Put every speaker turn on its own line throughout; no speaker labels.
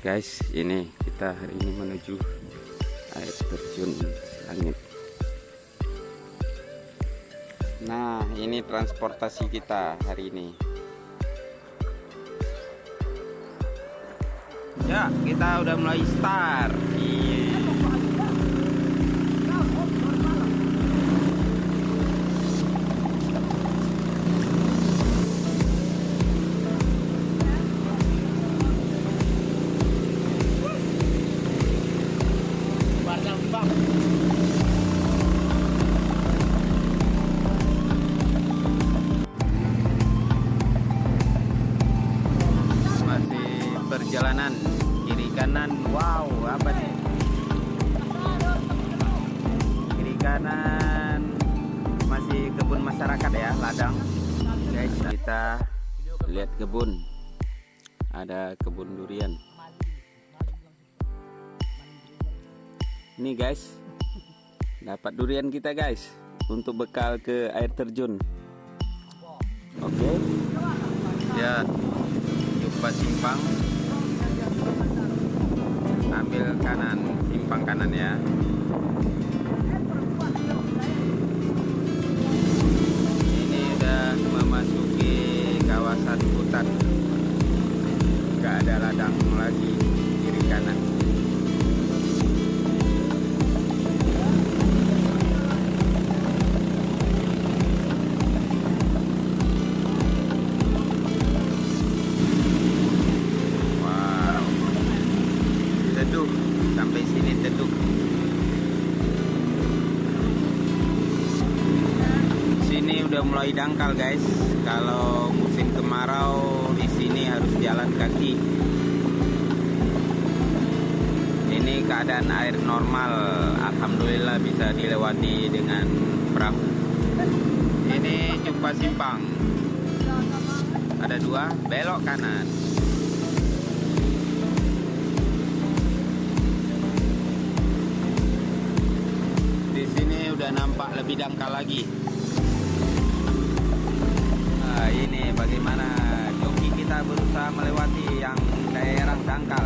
Guys, ini kita hari ini menuju air terjun Langit. Nah, ini transportasi kita hari ini. Ya, kita udah mulai start. Perjalanan kiri kanan, wow, apa nih? Kiri kanan masih kebun masyarakat ya, ladang. Guys, kita lihat kebun. Ada kebun durian. Nih guys, dapat durian kita guys untuk bekal ke air terjun. Oke. Ya, jumpa simpang. Ambil kanan, simpang kanan ya. Ini udah memasuki kawasan hutan. Gak ada ladang lagi kiri kanan. Sampai sini teduh. Sini udah mulai dangkal guys. Kalau musim kemarau di sini harus jalan kaki. Ini keadaan air normal. Alhamdulillah bisa dilewati dengan perahu. Ini jumpa simpang. Ada dua, belok kanan. Udah nampak lebih dangkal lagi. Nah, ini bagaimana joki kita berusaha melewati yang daerah dangkal.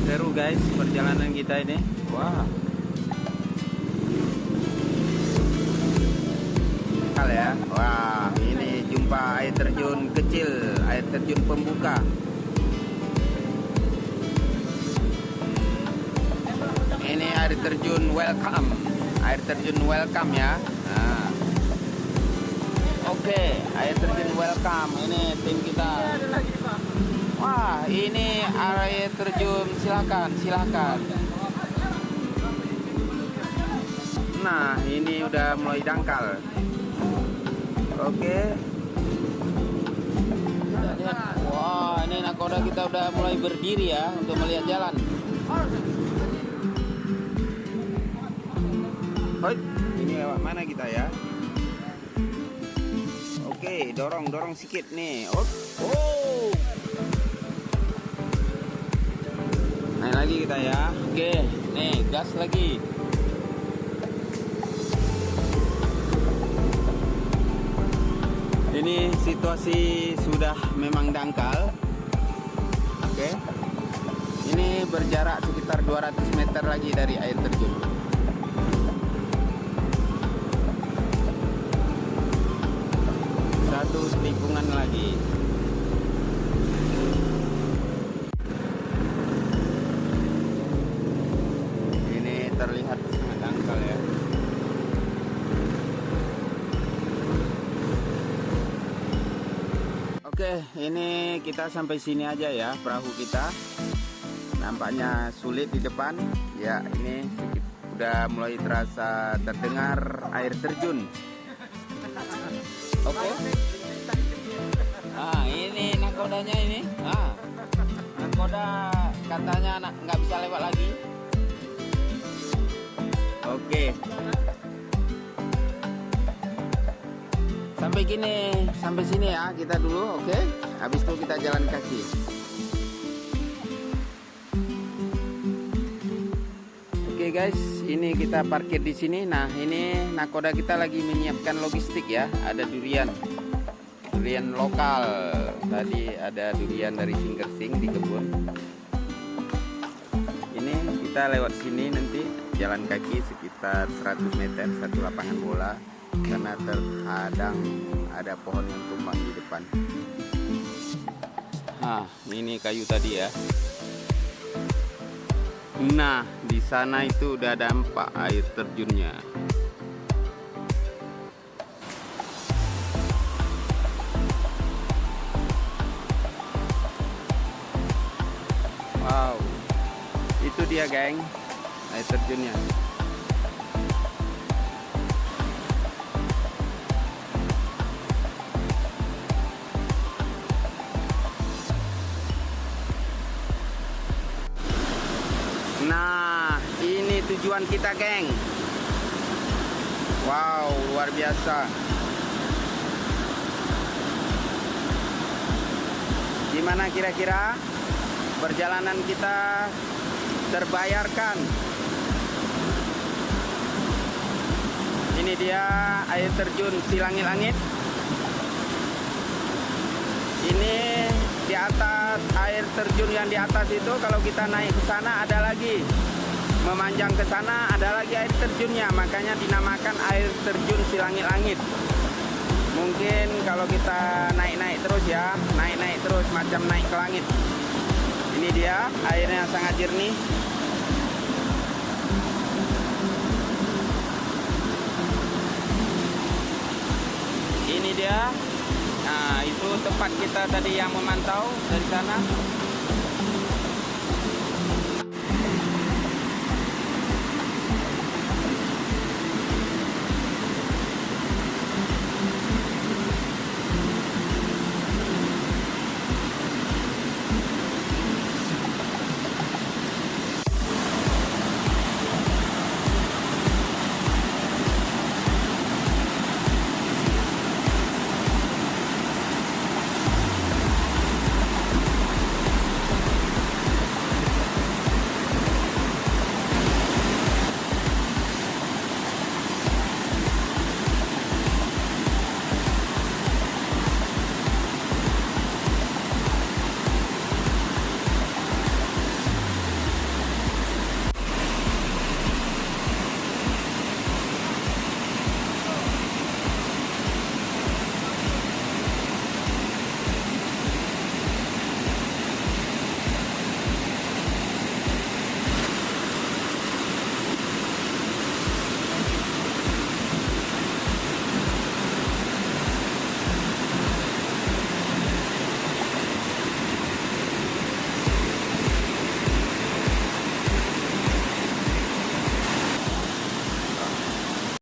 Seru guys perjalanan kita ini. Wah. Kal ya. Wah, ini jumpa air terjun kecil, air terjun pembuka. Ini air terjun welcome. Air terjun welcome ya. Nah. Oke, air terjun welcome. Ini tim kita. Wah, ini air terjun, silakan. Nah, ini udah mulai dangkal. Oke. Lihat. Wah, ini nakoda kita udah mulai berdiri ya untuk melihat jalan. Hoi, ini lewat mana kita ya? Oke, dorong sedikit nih. Oh. Naik lagi kita ya. Oke, nih gas lagi. Ini situasi sudah memang dangkal. Oke. Ini berjarak sekitar 200 meter lagi dari air terjun. Satu tikungan lagi. Terlihat sangat dangkal ya. Oke, ini kita sampai sini aja ya perahu kita. Nampaknya sulit di depan. Ya, ini udah mulai terasa terdengar air terjun. Oke. Ini nakodanya ini. Nakoda katanya nggak bisa lewat lagi. Oke. Sampai sini ya kita dulu, oke? Habis itu kita jalan kaki. Oke guys, ini kita parkir di sini. Nah, ini nakoda kita lagi menyiapkan logistik ya. Ada durian lokal. Tadi ada durian dari Singkersing di kebun. Ini kita lewat sini nanti jalan kaki sekitar 100 meter, satu lapangan bola, karena terhadang ada pohon yang tumbang di depan. Ini kayu tadi ya. Nah, di sana itu udah dampak air terjunnya. Wow, itu dia geng, air terjunnya. Nah, ini tujuan kita, geng. Wow, luar biasa. Gimana kira-kira perjalanan kita terbayarkan? Ini dia air terjun Silangit-Langit. Ini di atas air terjun yang di atas itu, kalau kita naik ke sana ada lagi, memanjang ke sana ada lagi air terjunnya, makanya dinamakan air terjun Silangit-Langit. Mungkin kalau kita naik-naik terus ya, naik-naik terus macam naik ke langit. Ini dia airnya sangat jernih. Ini dia. Nah, itu tempat kita tadi yang memantau dari sana.